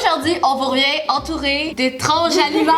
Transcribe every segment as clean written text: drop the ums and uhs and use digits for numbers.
Aujourd'hui, on vous revient entouré d'étranges aliments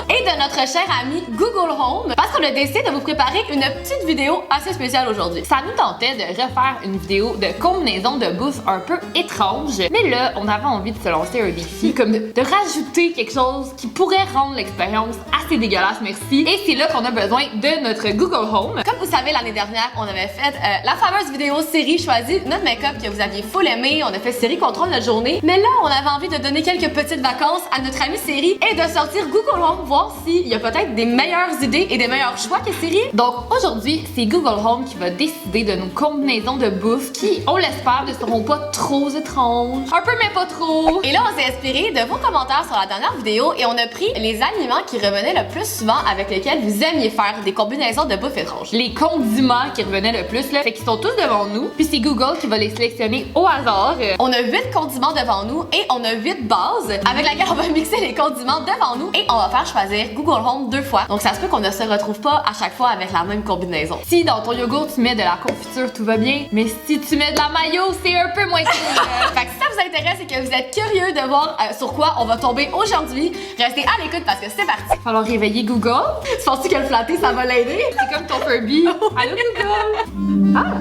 et de notre cher ami Google Home parce qu'on a décidé de vous préparer une petite vidéo assez spéciale aujourd'hui. Ça nous tentait de refaire une vidéo de combinaison de bouffe un peu étrange, mais là, on avait envie de se lancer un défi, comme de rajouter quelque chose qui pourrait rendre l'expérience assez dégueulasse, merci. Et c'est là qu'on a besoin de notre Google Home. Comme vous savez, l'année dernière, on avait fait la fameuse vidéo série choisie, notre make-up que vous aviez full aimé, on a fait série contrôle notre journée, mais là, on avait envie de donner quelques petites vacances à notre ami Siri et de sortir Google Home, voir s'il y a peut-être des meilleures idées et des meilleurs choix que Siri. Donc aujourd'hui, c'est Google Home qui va décider de nos combinaisons de bouffe qui, on l'espère, ne seront pas trop étranges. Un peu, mais pas trop. Et là, on s'est inspiré de vos commentaires sur la dernière vidéo et on a pris les aliments qui revenaient le plus souvent avec lesquels vous aimiez faire des combinaisons de bouffe étranges. Les condiments qui revenaient le plus, là, fait qu'ils sont tous devant nous. Puis c'est Google qui va les sélectionner au hasard. On a 8 condiments devant nous et on a 8 bases avec laquelle on va mixer les condiments devant nous et on va faire choisir Google Home 2 fois. Donc ça se peut qu'on ne se retrouve pas à chaque fois avec la même combinaison. Si dans ton yogourt tu mets de la confiture, tout va bien, mais si tu mets de la mayo, c'est un peu moins cool. Fait que si ça vous intéresse et que vous êtes curieux de voir sur quoi on va tomber aujourd'hui, restez à l'écoute parce que c'est parti. Alors réveiller Google. Tu penses-tu que le flatter ça va l'aider? C'est comme ton Furby. Allô Google? Ah!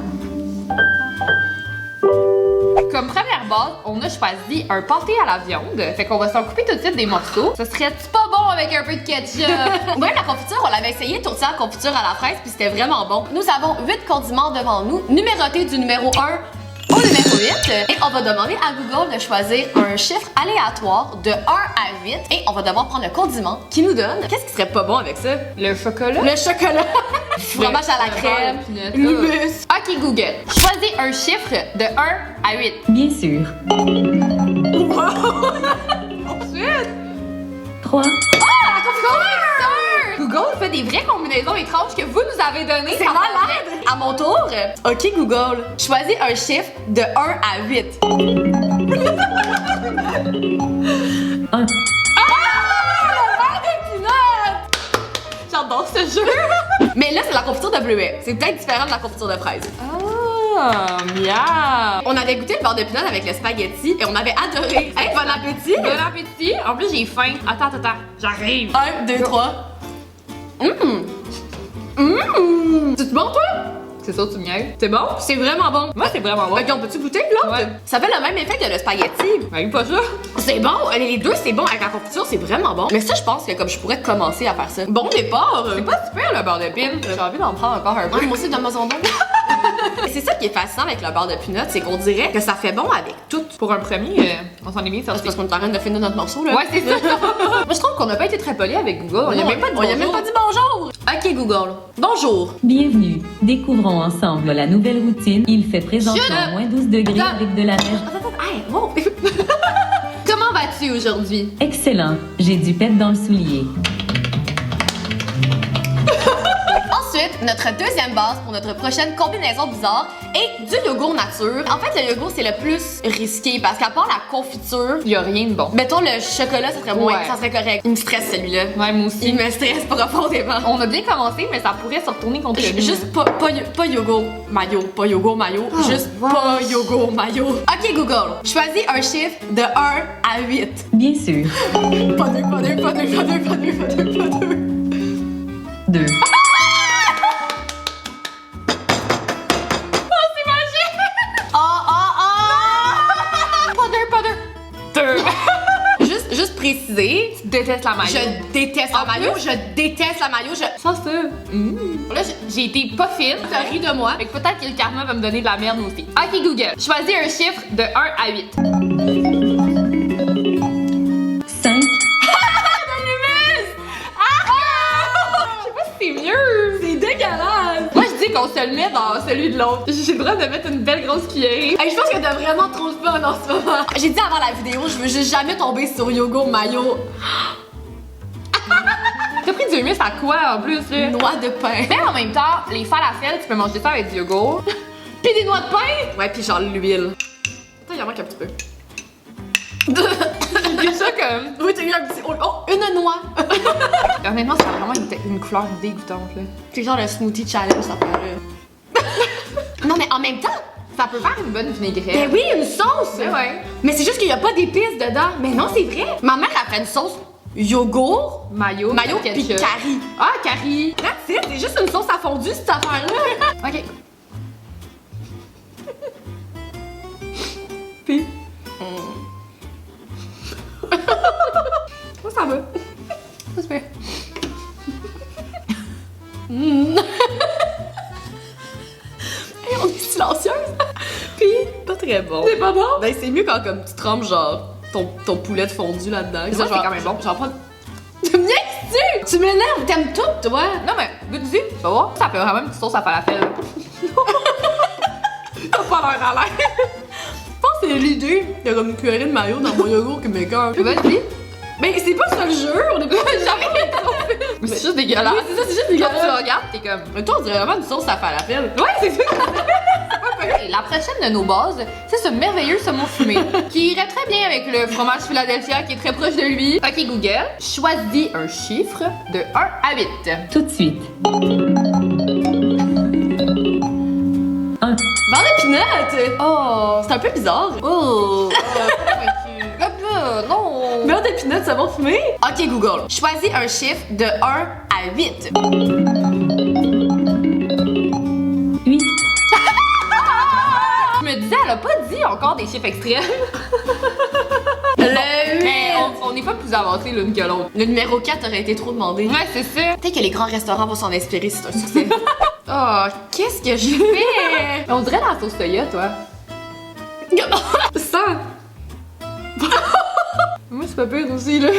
Comme première base, on a choisi un pâté à la viande. Fait qu'on va s'en couper tout de suite des morceaux. Ça serait-tu pas bon avec un peu de ketchup? Ouais, la confiture, on l'avait essayé tourtière confiture à la fraise puis c'était vraiment bon. Nous avons 8 condiments devant nous, numérotés du numéro 1 au numéro 8. Et on va demander à Google de choisir un chiffre aléatoire de 1 à 8. Et on va devoir prendre le condiment qui nous donne. Qu'est-ce qui serait pas bon avec ça? Le chocolat. Le chocolat. Fromage à la crème. L'hummus. Ok Google, choisis un chiffre de 1 à 8. Bien sûr. Ensuite. 3. Ah, la confiture! Google fait des vraies combinaisons étranges que vous nous avez données. C'est malade! À mon tour. Ok Google, choisis un chiffre de 1 à 8. 1. J'adore ce jeu! Mais là, c'est la confiture de bleuet. C'est peut-être différent de la confiture de fraise. Ah, miam! On avait goûté le beurre de pinot avec le spaghetti et on avait adoré. Hey, bon appétit! Bon appétit! En plus, j'ai faim. Attends, j'arrive. 1, 2, 3. C'est bon, toi? C'est ça, tu me niaises. C'est bon? C'est vraiment bon. Moi, c'est vraiment bon. Ok, on peut-tu goûter l'autre? Ouais. Ça fait le même effet que le spaghetti. Ben, pas ça. C'est bon. Les deux, c'est bon. Avec la confiture, c'est vraiment bon. Mais ça, je pense que comme je pourrais commencer à faire ça. Bon départ. C'est pas super le beurre de pinot. J'ai envie d'en prendre encore un peu. Ouais, moi aussi, donne-moi son don. C'est ça qui est fascinant avec le beurre de pinot, c'est qu'on dirait que ça fait bon avec tout. Pour un premier, on s'en est bien sorti. C'est parce qu'on est en train de finir notre morceau, là. Ouais, c'est ça. Moi, je trouve qu'on n'a pas été très poli avec Google. On n'a même pas dit bonjour. Ok, Google. Bonjour. Bienvenue. Découvrons ensemble la nouvelle routine. Il fait présentement moins 12 degrés avec de la neige. Attends, hey, wow. Comment vas-tu aujourd'hui? Excellent. J'ai du pep dans le soulier. Ensuite, notre deuxième base pour notre prochaine combinaison bizarre est du yogourt nature. En fait, le yogourt, c'est le plus risqué parce qu'à part la confiture, il y a rien de bon. Mettons le chocolat, ça serait moins, ça serait correct. Il me stresse celui-là. Ouais, moi aussi. Il me stresse profondément. On a bien commencé, mais ça pourrait se retourner contre nous. Juste pas yogourt mayo, pas yogourt mayo, juste pas yogourt mayo. Ok Google, choisis un chiffre de 1 à 8. Bien sûr. Pas 2. 2. Juste préciser. Tu détestes la mayo. Je déteste la mayo. Je déteste la mayo. Ça, c'est. Là, j'ai été pas fine. T'as ri de moi. Fait que peut-être que le karma va me donner de la merde aussi. Ok, Google. Choisis un chiffre de 1 à 8. 5. Je sais pas si c'est mieux. C'est dégueulasse. Moi, je dis qu'on se le met dans celui de l'autre. J'ai le droit de mettre une belle grosse cuillerée. Hey, je pense que t'as vraiment trop de fun en ce moment. J'ai dit avant la vidéo, je veux juste jamais tomber sur yogourt mayo. T'as pris du hummus à quoi en plus, là? Noix de pain. Mais en même temps, les falafels, tu peux manger ça avec du yogourt. Puis des noix de pain. Ouais, puis genre l'huile. Attends, il en manque un petit peu. J'ai vu ça comme. Oui, t'as eu un petit. Oh, une noix! Honnêtement, ça a vraiment une couleur dégoûtante, là. C'est genre le smoothie challenge, ça paraît. Non, mais en même temps, ça peut faire une bonne vinaigrette. Ben oui, une sauce! Ouais, ouais. Mais c'est juste qu'il y a pas d'épices dedans. Mais non, c'est vrai. Ma mère a fait une sauce yogourt, Mayo puis ketchup. curry. Ah, curry. That's it, c'est juste une sauce à fondue cette affaire-là. Ok. Puis. Ça va. Ça se fait. Hey, on est silencieuse. Puis, pas très bon. C'est pas bon? Ben, c'est mieux quand comme tu trempes genre ton poulet de fondu là-dedans. Ça, c'est quand même bon. J'en prends. Tu me niaises-tu? Tu m'énerves, t'aimes tout, toi. Non, mais goûte-y. Tu vas voir. Ça fait vraiment une petite sauce à falafel. T'as pas l'air à l'air. Je pense que c'est l'idée. Il y a comme une cuillerée de mayo dans mon yogourt qui m'écoeure. Vas-y. Mais c'est pas ça le jeu, on est pas jamais. Mais c'est juste dégueulasse. Oui, c'est ça, c'est juste Quand tu dégueulasse. regardes, t'es comme. Mais toi, on dirait vraiment une sauce à falafel. Ouais, c'est ça. Et la prochaine de nos bases, c'est ce merveilleux saumon fumé qui irait très bien avec le fromage Philadelphia qui est très proche de lui. Ok, Google, choisis un chiffre de 1 à 8. Tout de suite. 1, Beurre de peanut! Oh, C'est un peu bizarre. oh, non. Beurre de peanut, ça va fumer? Ok, Google. Choisis un chiffre de 1 à 8. 8, Je me disais, elle a pas dit encore des chiffres extrêmes. Le Mais on n'est pas plus avancé l'une que l'autre. Le numéro 4 aurait été trop demandé. Ouais, c'est ça. Peut-être que les grands restaurants vont s'en inspirer, c'est un succès. Oh, qu'est-ce que j'ai fait? On dirait la sauce soya, toi. Ça! Moi, c'est pas pire aussi, là.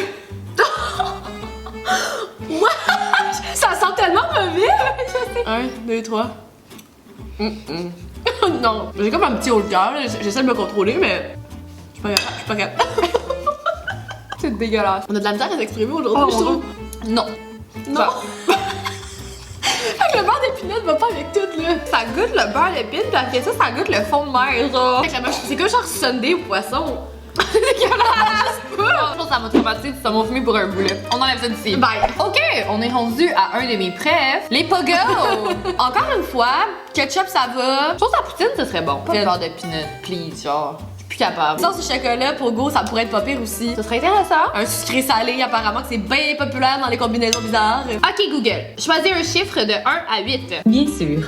Ça sent tellement mauvais! 1, 2, 3. Non, j'ai comme un petit haut de cœur, j'essaie de me contrôler, mais je suis pas capable. C'est dégueulasse. On a de la misère à s'exprimer aujourd'hui, je trouve. Non. Non! Fait que le beurre d'épinette va pas avec tout, là. Ça goûte le beurre d'épine, puis après ça, ça goûte le fond de mer, genre. C'est comme genre Sunday au poisson. C'est dégueulasse! Je pense que ça m'a traumatisé du saumon fumé pour un boulet. On enlève ça d'ici. Bye. Ok, on est rendu à un de mes préfs, les pogo. Encore une fois, ketchup ça va. Sauce à poutine, ce serait bon. Pas de beurre de peanut, please, genre. Je suis plus capable. Sauce au chocolat, pogo, ça pourrait être pas pire aussi. Ce serait intéressant. Un sucré salé, apparemment que c'est bien populaire dans les combinaisons bizarres. Ok, Google, choisis un chiffre de 1 à 8. bien sûr.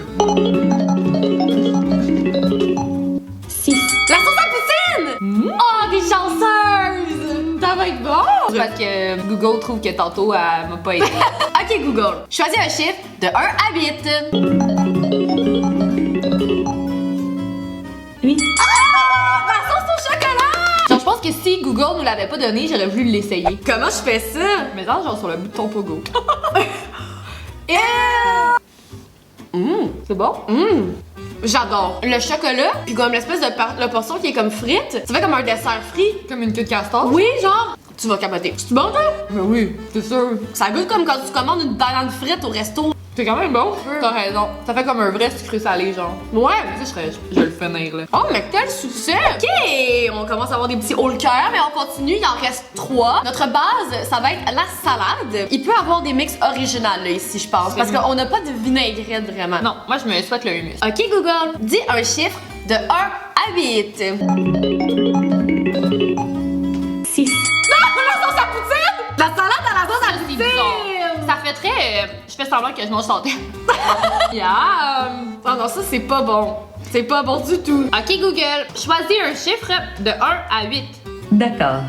6, La sauce à poutine! Oh, des chanceuses! Ça va être bon! Parce que Google trouve que tantôt, elle m'a pas aidé. Ok, Google, choisis un chiffre de 1 à 8. 8, La sauce au chocolat! Genre, je pense que si Google nous l'avait pas donné, j'aurais voulu l'essayer. Comment je fais ça? Mais genre sur le bouton pogo. C'est bon? J'adore. Le chocolat, puis comme l'espèce de portion qui est comme frite, ça fait comme un dessert frit. Comme une queue de castor? Oui, genre, tu vas capoter. C'est bon, toi? Mais oui, c'est sûr. Ça goûte comme quand tu commandes une banane frite au resto. C'est quand même bon. T'as raison. Ça fait comme un vrai sucré salé, genre. Ouais. Tu sais, je vais le finir, là. Oh, mais quel succès! Ok, on commence à avoir des petits hauts le cœur, mais on continue, il en reste 3. Notre base, ça va être la salade. Il peut avoir des mix originaux, là, ici, je pense, parce qu'on n'a pas de vinaigrette, vraiment. Non, moi, je me souhaite le humus. Ok, Google, dis un chiffre de 1 à 8. 6, La sauce à poutine! La salade à la sauce à C'est poutine! bizarre. Ça fait très... je fais semblant que je mange sans tête. Yeah. Ah non, ça, c'est pas bon. C'est pas bon du tout. Ok, Google, choisis un chiffre de 1 à 8. d'accord.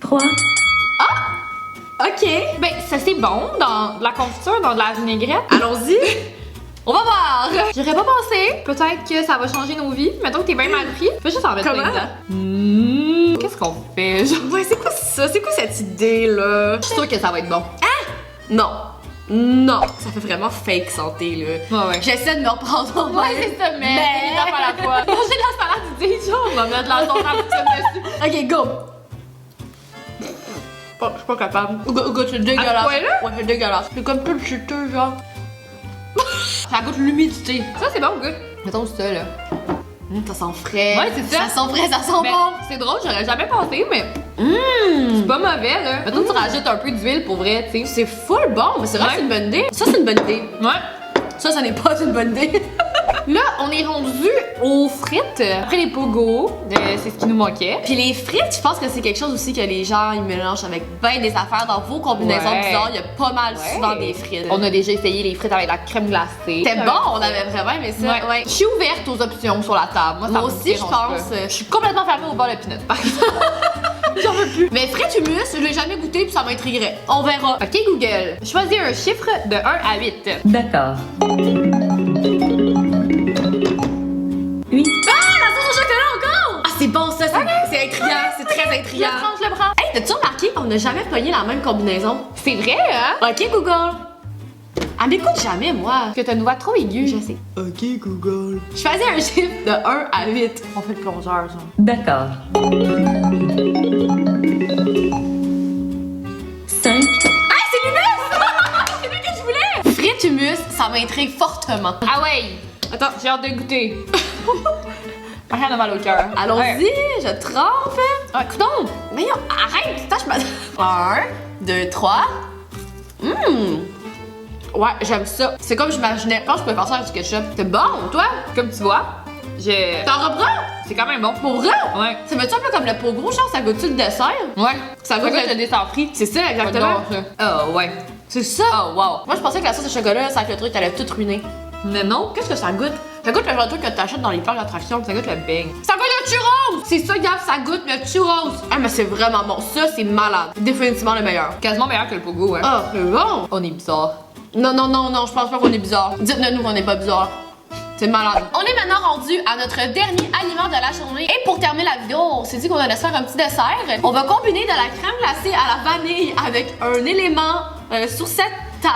3, Ok, Ben, ça c'est bon dans de la confiture, dans de la vinaigrette. allons-y. On va voir! J'aurais pas pensé. Peut-être que ça va changer nos vies. Mettons que t'es bien mal pris. Fais juste en mettre Comment? plein dedans. Qu'est-ce qu'on fait? Genre, Ouais, c'est quoi ça? C'est quoi cette idée-là? je suis sûre que ça va être bon. Non. Non. Ça fait vraiment fake santé, là. Ouais, ouais. J'essaie de me reprendre en main. Ouais, c'est ça, mais une étape à la fois. Manger de la salade, tu dis, genre, on va mettre de la sauce à poutine dessus. Ok, go. Je suis pas capable. Goûte, c'est dégueulasse. À ce point-là? Ouais, c'est dégueulasse. C'est comme tout chuteux, genre. Ça goûte l'humidité. Ça, c'est bon, good. Mettons ça, là. Ça sent frais. Ouais, c'est ça. Ça sent frais, ça sent Mais bon. c'est drôle, j'aurais jamais pensé, mais c'est pas mauvais, là. Mettons que tu rajoutes un peu d'huile pour vrai, tu sais. C'est full bon, mais c'est vrai que Ouais. c'est une bonne idée. Ça, c'est une bonne idée. Ouais. Ça n'est pas une bonne idée. Là, on est rendu aux frites. Après les pogos, c'est ce qui nous manquait. Puis les frites, je pense que c'est quelque chose aussi que les gens ils mélangent avec ben des affaires. Dans vos combinaisons Ouais. bizarres, il y a pas mal Ouais. souvent des frites. On a déjà essayé les frites avec la crème glacée. C'était bon, on avait vraiment aimé ça. Ouais. Ouais. Je suis ouverte aux options sur la table. Moi, ça Moi me aussi, je dérange pense. pas. Je suis complètement fermée au beurre de pinot, par exemple. J'en veux plus. Mais frites humus, je l'ai jamais goûté puis ça m'intriguerait. On verra. Ok, Google. Choisis un chiffre de 1 à 8. D'accord. 8. La sauce au chocolat encore! Ah, c'est bon ça, c'est intriguant, c'est très intriguant. Je le prends. Hey, t'as-tu remarqué qu'on n'a jamais pogné la même combinaison? C'est vrai, hein? Ok, Google. Elle m'écoute jamais, moi. Que t'as une voix trop aiguë. Je sais. Ok, Google. Choisis un chiffre de 1 à 8. On fait le plongeur, genre. D'accord. 5. Ah, c'est l'humus! C'est lui que je voulais! Frites humus, ça m'intrigue fortement. Ah ouais! Attends, j'ai hâte de goûter. Rien de mal au cœur. Allons-y, je trempe. Ah, coudonc! Mais arrête, tâche ma... 1, 2, 3. Ouais, j'aime ça. C'est comme j'imaginais. Je pense que je pouvais faire ça avec du ketchup. C'est bon, toi? Comme tu vois, j'ai. T'en reprends? C'est quand même bon. Pour vrai? Ouais. Ça met-tu un peu comme le pot gros, genre, ça goûte-tu le dessert? Ouais. Ça Ça goûte goûte le... le dessert frit. C'est ça, exactement. Ah ouais. C'est ça. Oh wow. Moi, je pensais que la sauce au chocolat, ça avec le truc, t'allais tout ruiner. Mais non. Qu'est-ce que ça goûte? Ça goûte le genre de truc que t'achètes dans les parcs d'attractions. Ça goûte le bang. Ça goûte le churros! C'est ça, Gab, ça goûte le churros! Ah, mais c'est vraiment bon. Ça, c'est malade. Définitivement le meilleur. Quasiment meilleur que le pogo, hein. Ah, c'est bon! On est bizarre. Non, je pense pas qu'on est bizarre. Dites-le nous qu'on n'est pas bizarre. C'est malade. On est maintenant rendu à notre dernier aliment de la journée. Et pour terminer la vidéo, on s'est dit qu'on allait se faire un petit dessert. On va combiner de la crème glacée à la vanille avec un élément sur cette table.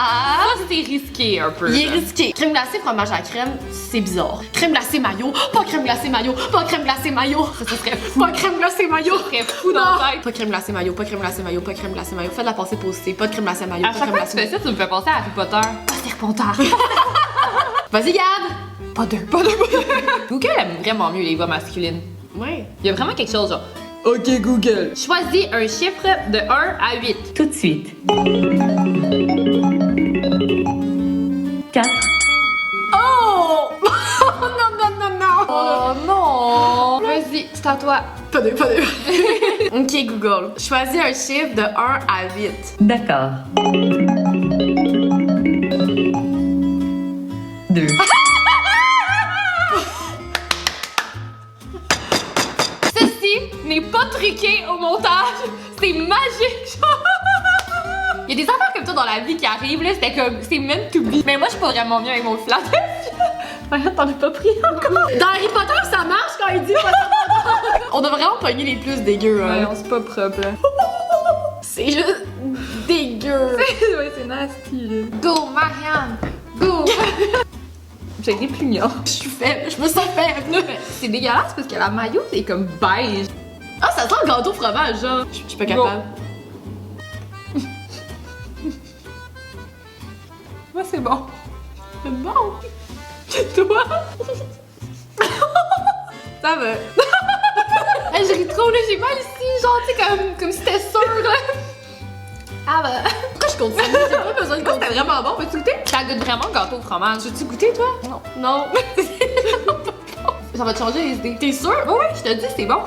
Ça, c'est risqué un peu. Il est là. risqué. Crème glacée, fromage à crème, c'est bizarre. Crème glacée mayo, pas crème glacée mayo, pas crème glacée mayo. Ça serait fou. Pas crème glacée mayo. Ça serait fou dans la tête. Pas crème glacée mayo, pas crème glacée mayo, pas crème glacée mayo. Faites de la pensée positive, pas de crème glacée mayo, À pas chaque crème fois que tu glacée fais mayo. ça, tu me fais penser à Harry Potter. Pas serpentard. Vas-y, Gab. Pas deux. Google aime vraiment mieux les voix masculines. Ouais. Il y a vraiment quelque chose genre. Ok, Google. Choisis un chiffre de 1 à 8. Tout de suite. 4. Oh! non. Oh non! Vas-y, c'est à toi. Pas deux. Ok, Google. Choisis un chiffre de 1 à 8. D'accord. 2. Ceci n'est pas truqué au montage. C'est magique. Il y a des affaires comme ça dans la vie qui arrivent, là. C'était comme, c'est meant to be. Mais moi, je suis pas vraiment mieux avec mon Philadelphia. T'en as pas pris encore? Dans Harry Potter, ça marche quand il dit pas On a vraiment pogné les plus dégueux, hein. Ouais, c'est pas propre, là. C'est juste dégueu. Ouais, c'est nasty, là. Go, Marianne! Go! J'ai été répugnant. Je suis faible, je me sens faible. C'est dégueulasse parce que la maillot, c'est comme beige. Ah, ça sent le gâteau fromage, genre. Je suis pas capable. Moi, c'est bon. C'est bon. Toi? Ça va. Hey, je ris trop, là. J'ai mal ici. Genre, tu sais, comme si c'était sûr, là. Ah bah. Pourquoi je continue? J'ai pas besoin de C'était continuer. vraiment bon. Peux-tu goûter? Ça goûte vraiment le gâteau au fromage. Veux-tu goûter, toi? Non. Non. Ça va te changer les idées. T'es sûr? Ouais, ouais, je te dis, c'est bon.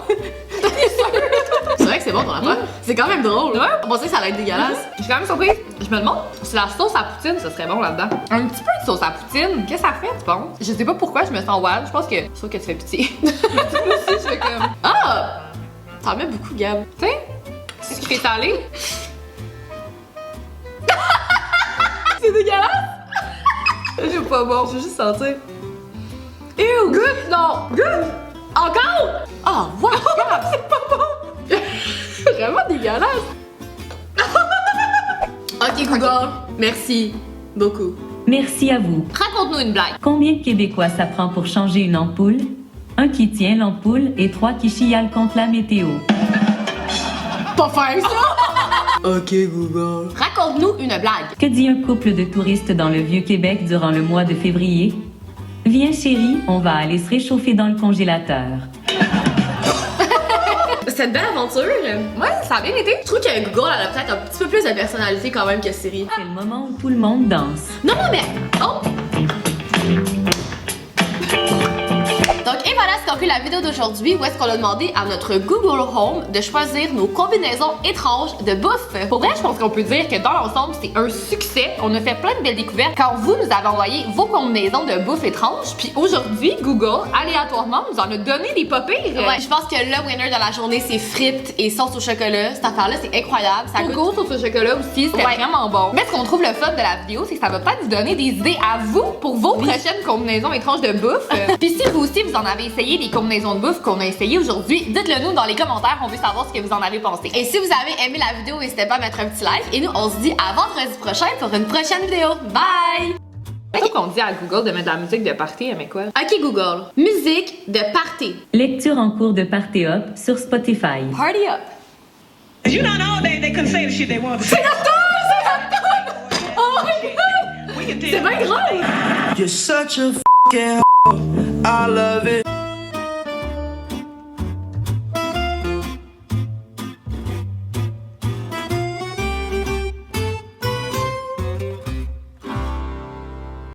C'est vrai que c'est bon ton affaire. C'est quand même drôle. Ouais. On pensait que ça allait être dégueulasse. Je suis quand même surprise. Je me demande si la sauce à poutine, ça serait bon là-dedans. Un petit peu de sauce à poutine, qu'est-ce que ça fait, tu penses? Je sais pas pourquoi je me sens wild. Je pense que je trouve que tu fais pitié. Un petit peu aussi, je fais comme. Ah! T'en mets beaucoup, Gab. Tu sais, c'est sucré salé. C'est dégueulasse! C'est pas bon. Je veux juste sentir. Ew! Good! Non! Good! Encore? Ah, wow! Gab, c'est pas bon! Vraiment dégueulasse! Ok, Google. Merci beaucoup. Merci à vous. Raconte-nous une blague. Combien de Québécois ça prend pour changer une ampoule? 1 qui tient l'ampoule et 3 qui chialent contre la météo. Pas faire ça! Ok, Google. Raconte-nous une blague. Que dit un couple de touristes dans le Vieux-Québec durant le mois de février? Viens chérie, on va aller se réchauffer dans le congélateur. C'est une belle aventure. Ouais, ça a bien été. Je trouve que Google elle a peut-être un petit peu plus de personnalité quand même que Siri. C'est le moment où tout le monde danse. Non, mais... Oh! conclut la vidéo d'aujourd'hui où est-ce qu'on a demandé à notre Google Home de choisir nos combinaisons étranges de bouffe. Pour vrai, je pense qu'on peut dire que dans l'ensemble, c'est un succès. On a fait plein de belles découvertes quand vous nous avez envoyé vos combinaisons de bouffe étranges. Puis aujourd'hui, Google, aléatoirement, nous en a donné des pas pires. Ouais, je pense que le winner de la journée, c'est frites et sauce au chocolat. Cette affaire-là, c'est incroyable. Ça goûte... Pogo sauce au chocolat aussi, c'était vraiment bon. Mais ce qu'on trouve le fun de la vidéo, c'est que ça va peut-être vous donner des idées à vous pour vos prochaines combinaisons étranges de bouffe. Puis si vous aussi, vous en avez essayé des combinaisons de bouffe qu'on a essayé aujourd'hui, dites-le nous dans les commentaires, on veut savoir ce que vous en avez pensé. Et si vous avez aimé la vidéo, n'hésitez pas à mettre un petit like. Et nous, on se dit à vendredi prochain pour une prochaine vidéo. Bye! C'est qu'on dit à Google de mettre de la musique de party, mais quoi? Ok Google, musique de party. Lecture en cours de Party Up sur Spotify. Party up. You know, nowadays they couldn't say the shit they wanted to say. Oh my god! We can C'est bien drôle! You're such a f***ing I love it.